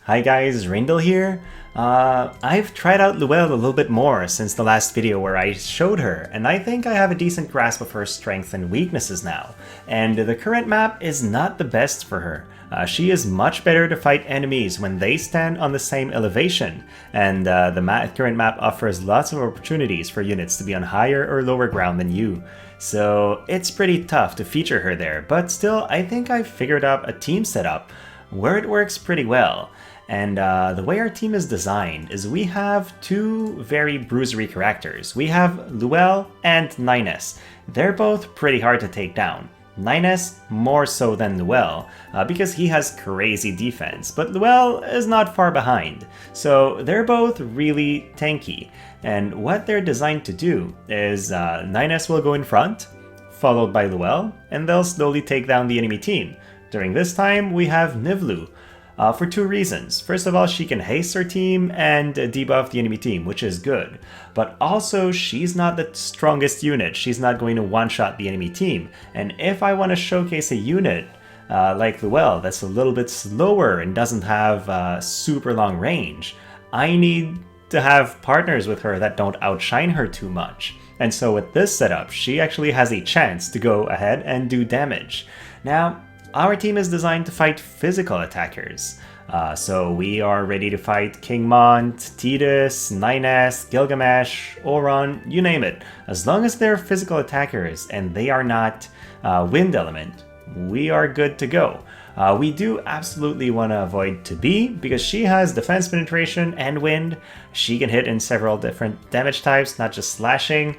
Hi guys, Rindle here. I've tried out Louelle a little bit more since the last video where I showed her, and I think I have a decent grasp of her strengths and weaknesses now. And the current map is not the best for her. She is much better to fight enemies when they stand on the same elevation, and the current map offers lots of opportunities for units to be on higher or lower ground than you. So it's pretty tough to feature her there, but still I think I've figured out a team setup where it works pretty well. And the way our team is designed is we have two very bruisery characters. We have Louelle and Nines. They're both pretty hard to take down. Nines more so than Louelle, because he has crazy defense, but Louelle is not far behind. So they're both really tanky, and what they're designed to do is Nines will go in front, followed by Louelle, and they'll slowly take down the enemy team. During this time, we have Niv'Lu. For two reasons. First of all, she can haste her team and debuff the enemy team, which is good. But also, she's not the strongest unit. She's not going to one-shot the enemy team. And if I want to showcase a unit like Louelle that's a little bit slower and doesn't have super long range, I need to have partners with her that don't outshine her too much. And so with this setup, she actually has a chance to go ahead and do damage. Now, our team is designed to fight physical attackers, so we are ready to fight King Mont, Tidus, Nines, Gilgamesh, Oron, you name it. As long as they're physical attackers and they are not wind element, we are good to go. We do absolutely want to avoid Tidus because she has defense penetration and wind. She can hit in several different damage types, not just slashing.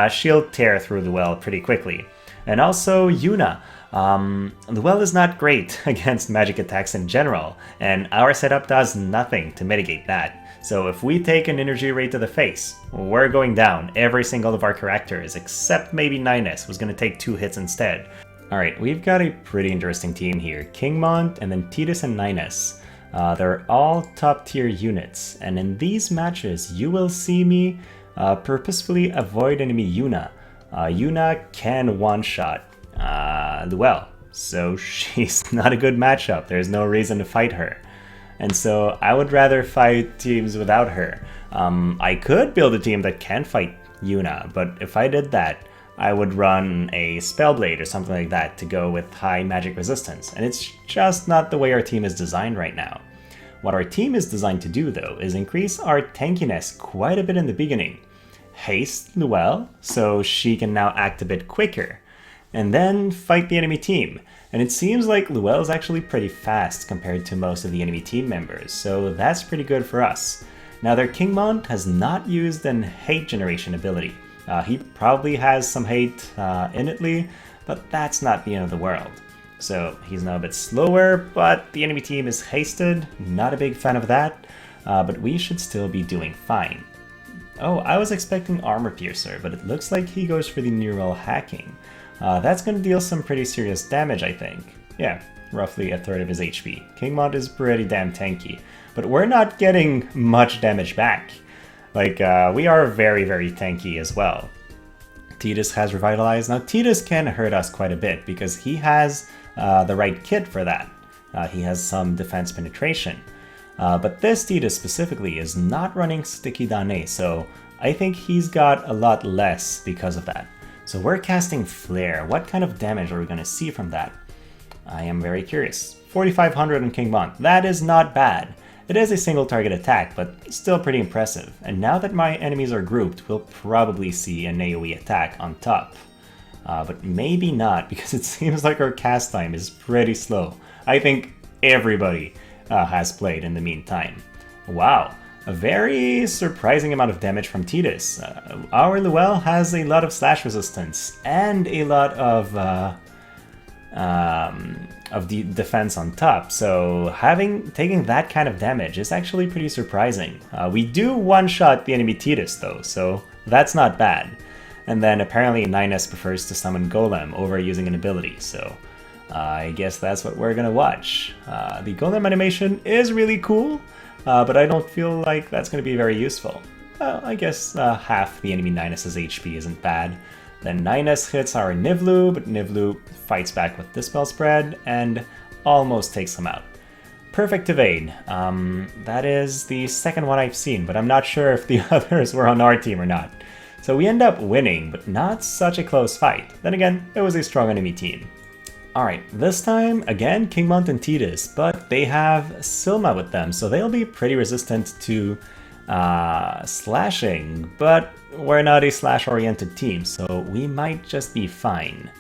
She'll tear through the well pretty quickly. And also Yuna. Louelle is not great against magic attacks in general, and our setup does nothing to mitigate that. So if we take an energy ray to the face, we're going down every single of our characters, except maybe Nines, who's going to take 2 hits instead. Alright, we've got a pretty interesting team here. King Mont and then Tidus and Nines. They're all top tier units, and in these matches you will see me purposefully avoid enemy Yuna. Yuna can one-shot Louelle, so she's not a good matchup. There's no reason to fight her, and so I would rather fight teams without her. I could build a team that can fight Yuna, but if I did that, I would run a Spellblade or something like that to go with high magic resistance, and it's just not the way our team is designed right now. What our team is designed to do, though, is increase our tankiness quite a bit in the beginning. Haste Louelle, so she can now act a bit quicker, and then fight the enemy team. And it seems like Louelle is actually pretty fast compared to most of the enemy team members, so that's pretty good for us. Now their King Mont has not used an hate generation ability. He probably has some hate innately, but that's not the end of the world. So he's now a bit slower, but the enemy team is hasted. Not a big fan of that, but we should still be doing fine. Oh, I was expecting Armor Piercer, but it looks like he goes for the neural hacking. That's going to deal some pretty serious damage, I think. Yeah, roughly a third of his HP. King Mont is pretty damn tanky, but we're not getting much damage back. Like, we are very, very tanky as well. Tidus has Revitalized. Now, Tidus can hurt us quite a bit because he has the right kit for that. He has some defense penetration. But this Tidus specifically is not running Sticky Dane, so I think he's got a lot less because of that. So we're casting Flare. What kind of damage are we going to see from that? I am very curious. 4,500 on King Mont. That is not bad. It is a single target attack, but still pretty impressive. And now that my enemies are grouped, we'll probably see an AoE attack on top. But maybe not, because it seems like our cast time is pretty slow. I think everybody has played in the meantime. Wow. A very surprising amount of damage from Tidus. Our Louelle has a lot of slash resistance and a lot of the defense on top, so taking that kind of damage is actually pretty surprising. We do one-shot the enemy Tidus though, so that's not bad. And then apparently Nines prefers to summon Golem over using an ability, so I guess that's what we're gonna watch. The Golem animation is really cool. But I don't feel like that's going to be very useful. I guess half the enemy Nines' HP isn't bad. Then Nines hits our Niv'Lu, but Niv'Lu fights back with Dispel Spread and almost takes him out. perfect evade. That is the second one I've seen, but I'm not sure if the others were on our team or not. So we end up winning, but not such a close fight. Then again, it was a strong enemy team. Alright, this time, again, King Mont and Tidus, but they have Sylma with them, so they'll be pretty resistant to slashing, but we're not a slash-oriented team, so we might just be fine.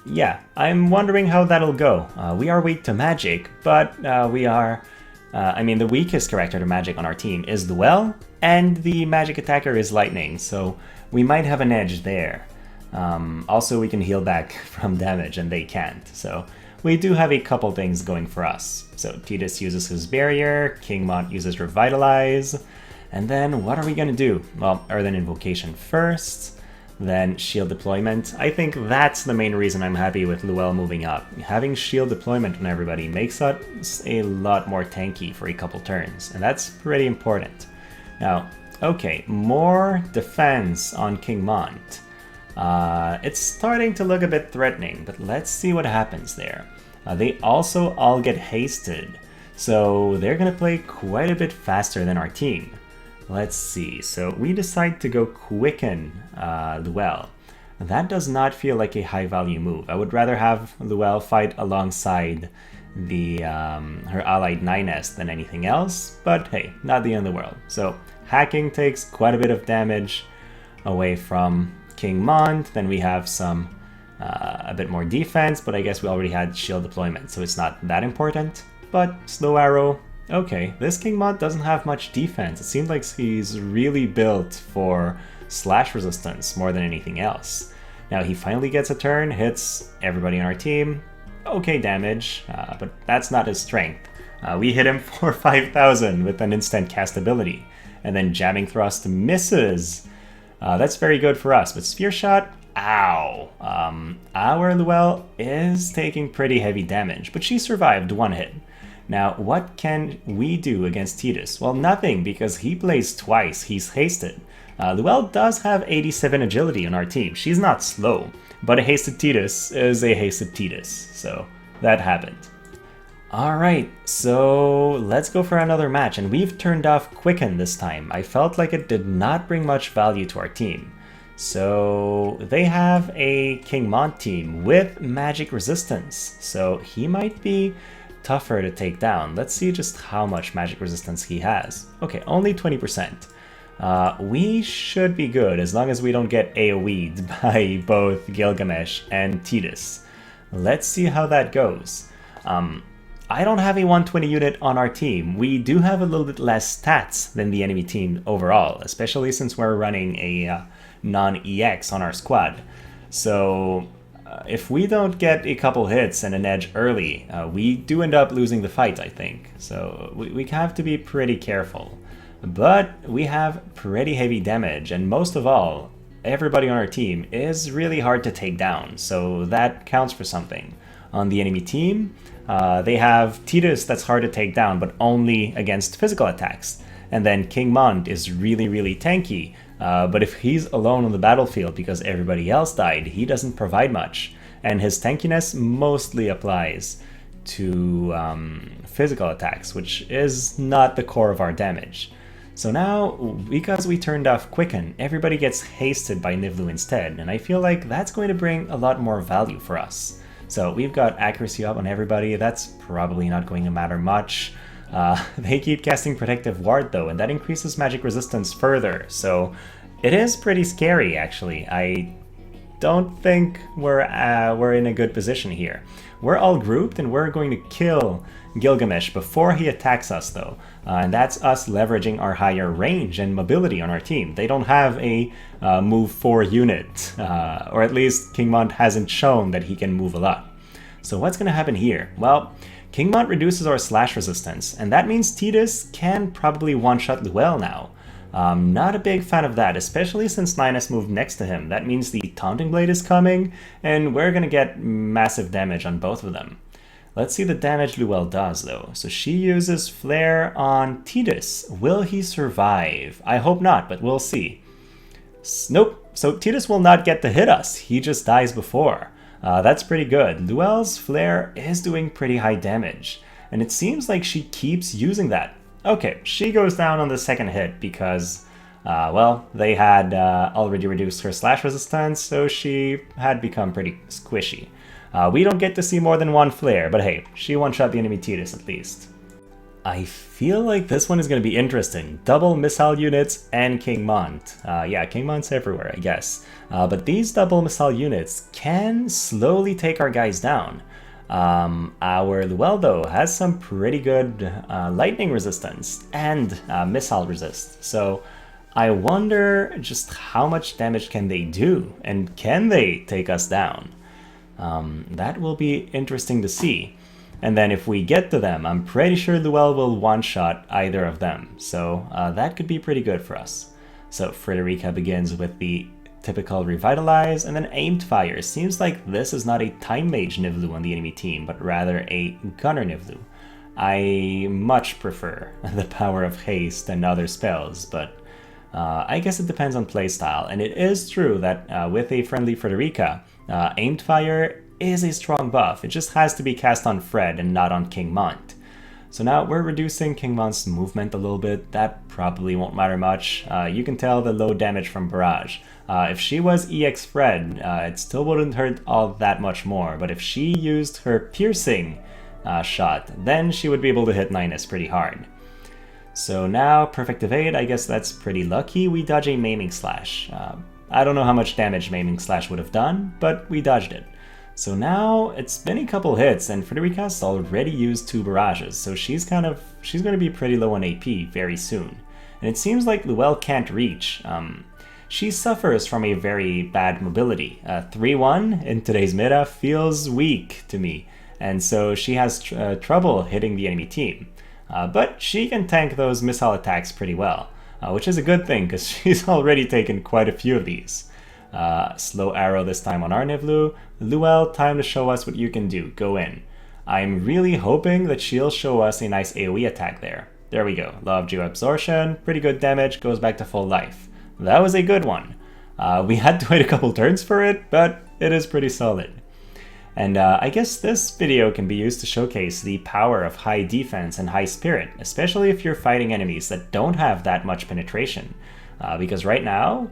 Yeah, I'm wondering how that'll go. We are weak to magic, but we are... I mean, the weakest character to magic on our team is Louelle, and the magic attacker is lightning, so we might have an edge there. Also, we can heal back from damage, and they can't, so we do have a couple things going for us. So Tidus uses his barrier, King Mont uses Revitalize, and then what are we gonna do? Well, Earthen Invocation first, then Shield Deployment. I think that's the main reason I'm happy with Louelle moving up. Having Shield Deployment on everybody makes us a lot more tanky for a couple turns, and that's pretty important. Now, okay, more defense on King Mont. It's starting to look a bit threatening, but let's see what happens there. They also all get hasted, so they're gonna play quite a bit faster than our team. Let's see, so we decide to go Quicken Louelle. That does not feel like a high value move. I would rather have Louelle fight alongside the her allied 9S than anything else, but hey, not the end of the world. So hacking takes quite a bit of damage away from King Mont, then we have some a bit more defense, but I guess we already had shield deployment, so it's not that important. But slow arrow, okay, this King Mont doesn't have much defense. It seems like he's really built for slash resistance more than anything else. Now he finally gets a turn, hits everybody on our team. Okay damage, but that's not his strength. We hit him for 5,000 with an instant cast ability, and then jamming thrust misses. That's very good for us, but Spear Shot, ow. Our Louelle is taking pretty heavy damage, but she survived one hit. Now, what can we do against Tidus? Well, nothing, because he plays twice, he's hasted. Louelle does have 87 agility on our team. She's not slow, but a hasted Tidus is a hasted Tidus, so that happened. Alright, so let's go for another match, and we've turned off Quicken this time. I felt like it did not bring much value to our team. So they have a King Mont team with magic resistance, so he might be tougher to take down. Let's see just how much magic resistance he has. Okay, only 20%. We should be good as long as we don't get AoE'd by both Gilgamesh and Tidus. Let's see how that goes. I don't have a 120 unit on our team. We do have a little bit less stats than the enemy team overall, especially since we're running a non-EX on our squad. So if we don't get a couple hits and an edge early, we do end up losing the fight, I think. So we have to be pretty careful. But we have pretty heavy damage, and most of all, everybody on our team is really hard to take down, so that counts for something. On the enemy team, they have Tidus that's hard to take down, but only against physical attacks. And then King Mont is really, really tanky, but if he's alone on the battlefield because everybody else died, he doesn't provide much. And his tankiness mostly applies to physical attacks, which is not the core of our damage. So now, because we turned off Quicken, everybody gets hasted by Niv'Lu instead, and I feel like that's going to bring a lot more value for us. So we've got accuracy up on everybody, that's probably not going to matter much. They keep casting Protective Ward though, and that increases magic resistance further, so it is pretty scary actually. I don't think we're in a good position here. We're all grouped and we're going to kill Gilgamesh before he attacks us though, and that's us leveraging our higher range and mobility on our team. They don't have a move 4 unit, or at least King Mont hasn't shown that he can move a lot. So what's going to happen here? Well, King Mont reduces our slash resistance, and that means Tidus can probably one-shot Louelle now. Not a big fan of that, especially since 9S moved next to him. That means the Taunting Blade is coming, and we're gonna get massive damage on both of them. Let's see the damage Louelle does, though. So she uses Flare on Tidus. Will he survive? I hope not, but we'll see. Nope. So Tidus will not get to hit us. He just dies before. That's pretty good. Louelle's flare is doing pretty high damage, and it seems like she keeps using that. Okay, she goes down on the second hit because, well, they had already reduced her slash resistance, so she had become pretty squishy. We don't get to see more than one flare, but hey, she one-shot the enemy Tidus at least. I feel like this one is going to be interesting. Double missile units and King Mont. Yeah, King Mont's everywhere, I guess. But these double missile units can slowly take our guys down. Our Louelle, though, has some pretty good lightning resistance and missile resist. So I wonder just how much damage can they do, and can they take us down? That will be interesting to see. And then if we get to them, I'm pretty sure Louelle will one-shot either of them. So that could be pretty good for us. So Frederika begins with the typical Revitalize and then Aimed Fire. Seems like this is not a Time Mage Niv'Lu on the enemy team, but rather a Gunner Niv'Lu. I much prefer the power of Haste and other spells, but I guess it depends on playstyle. And it is true that with a friendly Frederika, Aimed Fire is a strong buff. It just has to be cast on Fred and not on King Mont. So now we're reducing King Mont's movement a little bit. That probably won't matter much. You can tell the low damage from Barrage. If she was EX Fred, it still wouldn't hurt all that much more, but if she used her piercing shot, then she would be able to hit Ninus pretty hard. So now, Perfect Evade, I guess that's pretty lucky. We dodge a Maiming Slash. I don't know how much damage Maiming Slash would have done, but we dodged it. So now it's been a couple hits, and Frederika's already used 2 barrages, so she's going to be pretty low on AP very soon. And it seems like Louelle can't reach. She suffers from a very bad mobility. 3-1 in today's meta feels weak to me, and so she has trouble hitting the enemy team. But she can tank those missile attacks pretty well, which is a good thing because she's already taken quite a few of these. Slow arrow this time on our Niv'Lu. Louelle, time to show us what you can do. Go in. I'm really hoping that she'll show us a nice AoE attack there. There we go. Law of Geo-Absorption. Pretty good damage. Goes back to full life. That was a good one. We had to wait a couple turns for it, but it is pretty solid. And I guess this video can be used to showcase the power of high defense and high spirit, especially if you're fighting enemies that don't have that much penetration. Because right now,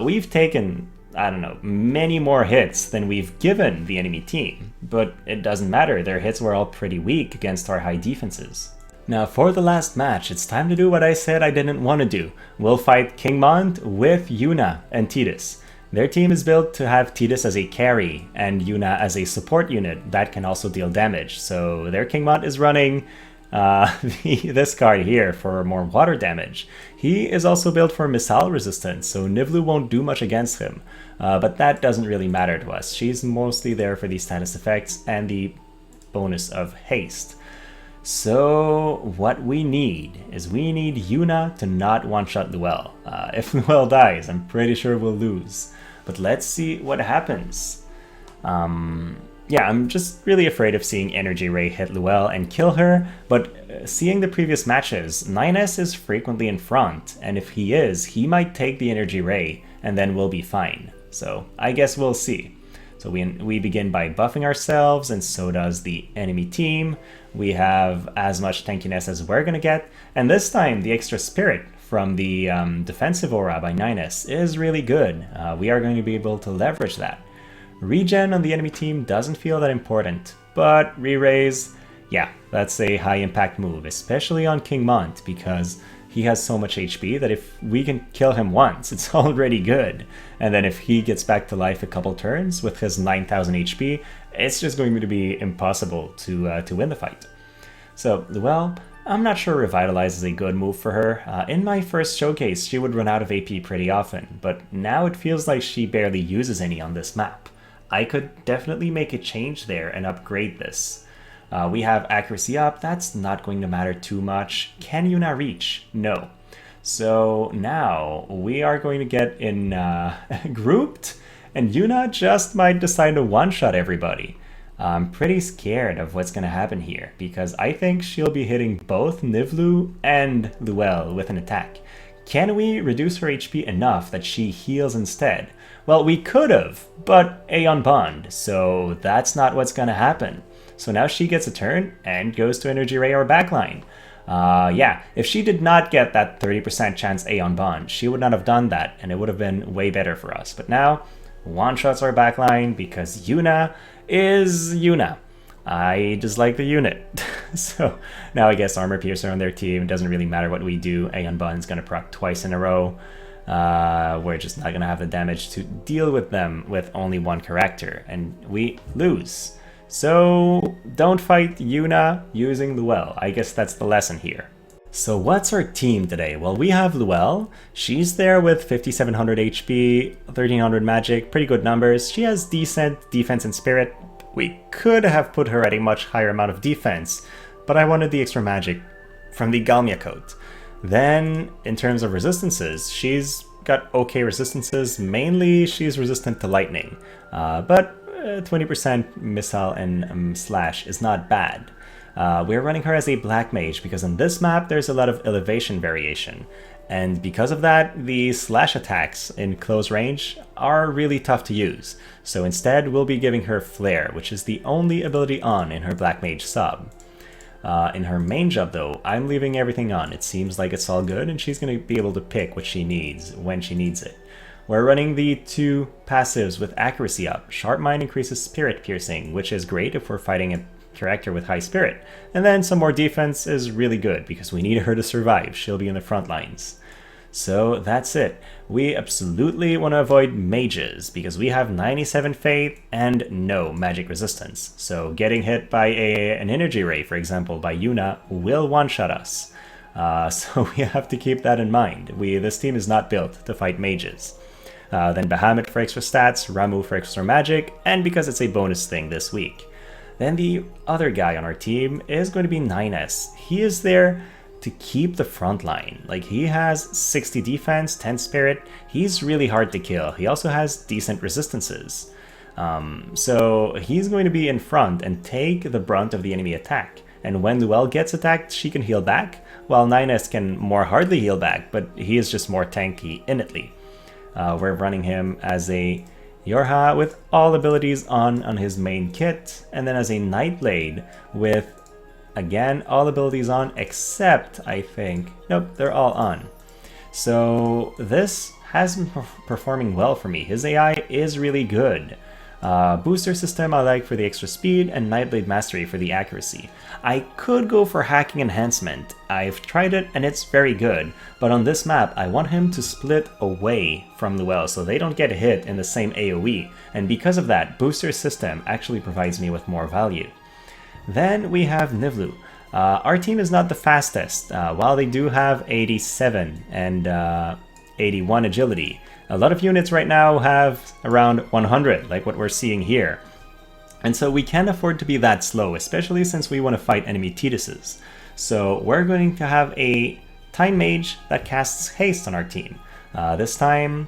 we've taken, I don't know, many more hits than we've given the enemy team. But it doesn't matter, their hits were all pretty weak against our high defenses. Now for the last match, it's time to do what I said I didn't want to do. We'll fight King Mont with Yuna and Tidus. Their team is built to have Tidus as a carry and Yuna as a support unit that can also deal damage. So their King Mont is running this card here for more water damage. He is also built for missile resistance, so Niv'Lu won't do much against him. But that doesn't really matter to us. She's mostly there for the status effects and the bonus of haste. So what we need is we need Yuna to not one-shot Louelle. If Louelle dies, I'm pretty sure we'll lose. But let's see what happens. Yeah, I'm just really afraid of seeing Energy Ray hit Louelle and kill her, but seeing the previous matches, Ninus is frequently in front, and if he is, he might take the Energy Ray, and then we'll be fine. So I guess we'll see. So we begin by buffing ourselves, and so does the enemy team. We have as much tankiness as we're gonna get, and this time the extra spirit from the defensive aura by Ninus is really good. We are going to be able to leverage that. Regen on the enemy team doesn't feel that important, but re-raise, yeah, that's a high impact move, especially on King Mont, because he has so much HP that if we can kill him once, it's already good. And then if he gets back to life a couple turns with his 9000 HP, it's just going to be impossible to win the fight. So, well, I'm not sure Revitalize is a good move for her. In my first showcase, she would run out of AP pretty often, but now it feels like she barely uses any on this map. I could definitely make a change there and upgrade this. We have accuracy up, that's not going to matter too much. Can Yuna reach? No. So now we are going to get in grouped, and Yuna just might decide to one-shot everybody. I'm pretty scared of what's going to happen here, because I think she'll be hitting both Niv'Lu and Louelle with an attack. can we reduce her HP enough that she heals instead? Well, we could have, but Aeon Bond, so that's not what's gonna happen. So now she gets a turn and goes to Energy Ray or backline. Yeah, if she did not get that 30% chance Aeon Bond, she would not have done that, and it would have been way better for us. But now, one-shots our backline because Yuna is Yuna. I just like the unit. So now I guess Armor Piercer on their team. It doesn't really matter what we do. Aeon Bond is going to proc twice in a row. We're just not going to have the damage to deal with them with only one character, and we lose. So don't fight Yuna using Louelle. I guess that's the lesson here. So what's our team today? Well, we have Louelle. She's there with 5700 HP, 1300 magic, pretty good numbers. She has decent defense and spirit. We could have put her at a much higher amount of defense, but I wanted the extra magic from the Galmia coat. Then, in terms of resistances, she's got okay resistances. Mainly, she's resistant to lightning, but 20% missile and slash is not bad. We're running her as a black mage because on this map there's a lot of elevation variation, and because of that the slash attacks in close range are really tough to use. So instead we'll be giving her flare, which is the only ability on in her black mage sub. In her main job though, I'm leaving everything on. It seems like it's all good and she's going to be able to pick what she needs when she needs it. We're running the two passives with accuracy up. Sharp Mind increases spirit piercing, which is great if we're fighting a character with high spirit. And then some more defense is really good because we need her to survive. She'll be in the front lines. So that's it. We absolutely want to avoid mages because we have 97 faith and no magic resistance. So getting hit by an energy ray, for example, by Yuna, will one-shot us. So we have to keep that in mind. This team is not built to fight mages. Then Bahamut for extra stats, Ramu for extra magic, and because it's a bonus thing this week. Then the other guy on our team is going to be 9S. He is there to keep the front line. Like, he has 60 defense, 10 spirit. He's really hard to kill. He also has decent resistances. So he's going to be in front and take the brunt of the enemy attack. And when Louelle gets attacked, she can heal back, while 9S can more hardly heal back, but he is just more tanky innately. We're running him as a Yorha with all abilities on his main kit, and then as a Nightblade with, again, all abilities on except, I think, nope, they're all on. So this has been performing well for me. His AI is really good. Booster system I like for the extra speed, and Nightblade Mastery for the accuracy. I could go for Hacking Enhancement. I've tried it and it's very good, but on this map I want him to split away from Louelle so they don't get hit in the same AoE, and because of that, Booster system actually provides me with more value. Then we have Niv'Lu. Our team is not the fastest, while they do have 87 and 81 agility. A lot of units right now have around 100, like what we're seeing here. And so we can't afford to be that slow, especially since we want to fight enemy Tiduses. So we're going to have a Time Mage that casts Haste on our team. This time,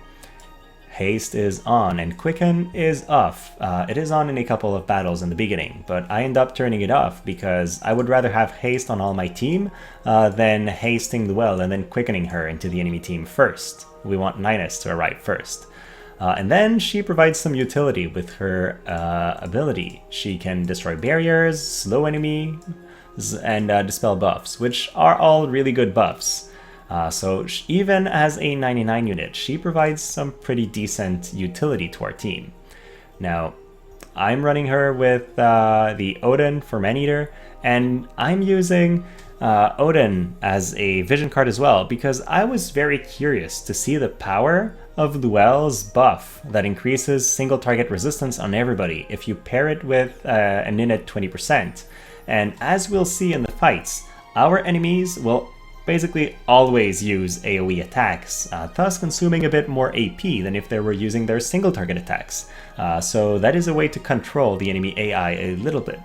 Haste is on and Quicken is off. It is on in a couple of battles in the beginning, but I end up turning it off because I would rather have Haste on all my team than hasting Louelle and then quickening her into the enemy team first. We want 9S to arrive first. And then she provides some utility with her ability. She can destroy barriers, slow enemies, and dispel buffs, which are all really good buffs. So even as a 99 unit, she provides some pretty decent utility to our team. Now, I'm running her with the Odin for Maneater, and I'm using Odin as a vision card as well, because I was very curious to see the power of Louelle's buff that increases single target resistance on everybody if you pair it with an init 20%. And as we'll see in the fights, our enemies will basically always use AoE attacks, thus consuming a bit more AP than if they were using their single target attacks. So that is a way to control the enemy AI a little bit.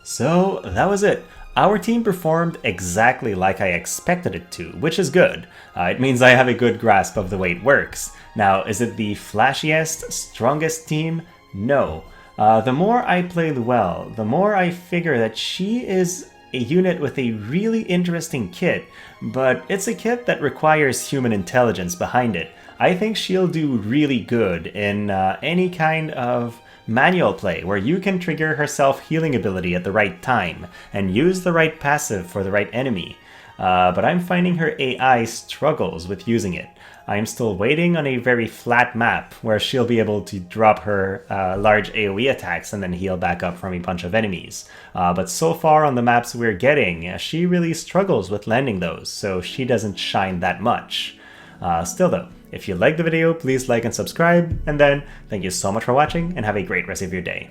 So that was it. Our team performed exactly like I expected it to, which is good. It means I have a good grasp of the way it works. Now, is it the flashiest, strongest team? No. The more I play Louelle, the more I figure that she is a unit with a really interesting kit, but it's a kit that requires human intelligence behind it. I think she'll do really good in any kind of manual play where you can trigger her self-healing ability at the right time and use the right passive for the right enemy. But I'm finding her AI struggles with using it. I'm still waiting on a very flat map where she'll be able to drop her large AoE attacks and then heal back up from a bunch of enemies. But so far on the maps we're getting, she really struggles with landing those, so she doesn't shine that much. Still though, if you liked the video, please like and subscribe, and then thank you so much for watching and have a great rest of your day.